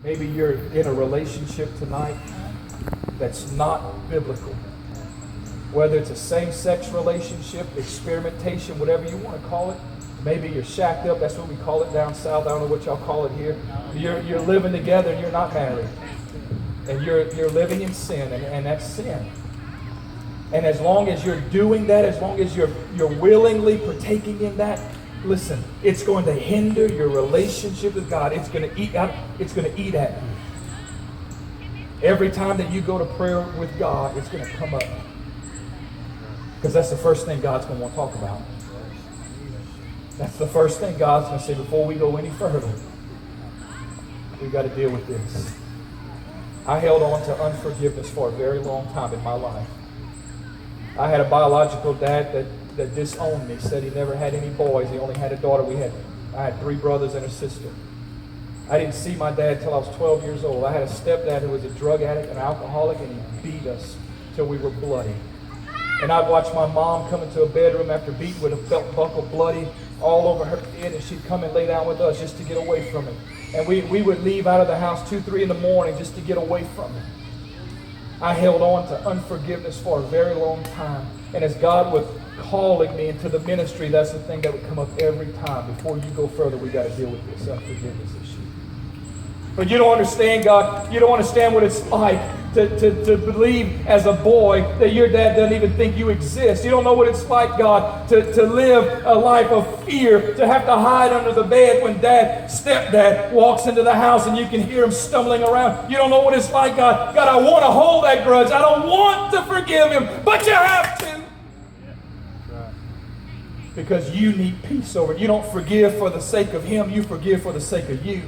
Maybe you're in a relationship tonight that's not biblical. Whether it's a same-sex relationship, experimentation, whatever you want to call it. Maybe you're shacked up. That's what we call it down south. I don't know what y'all call it here. You're living together and you're not married. And you're living in sin, and that's sin. And as long as you're doing that, as long as you're willingly partaking in that, listen, it's going to hinder your relationship with God. It's going to eat at you. Every time that you go to prayer with God, it's going to come up. Because that's the first thing God's going to want to talk about. That's the first thing God's going to say before we go any further. We've got to deal with this. I held on to unforgiveness for a very long time in my life. I had a biological dad that disowned me, said he never had any boys. He only had a daughter. I had 3 brothers and a sister. I didn't see my dad till I was 12 years old. I had a stepdad who was a drug addict, an alcoholic, and he beat us till we were bloody. And I'd watch my mom come into a bedroom after beating with a belt buckle bloody all over her head, and she'd come and lay down with us just to get away from it. And we would leave out of the house 2, 3 in the morning just to get away from it. I held on to unforgiveness for a very long time. And as God was calling me into the ministry, that's the thing that would come up every time. Before you go further, we got to deal with this unforgiveness issue. But you don't understand, God. You don't understand what it's like to believe as a boy that your dad doesn't even think you exist. You don't know what it's like, God, to live a life of fear, to have to hide under the bed when stepdad walks into the house and you can hear him stumbling around. You don't know what it's like, God. God, I want to hold that grudge. I don't want to forgive him, but you have to. Because you need peace over it. You don't forgive for the sake of him. You forgive for the sake of you.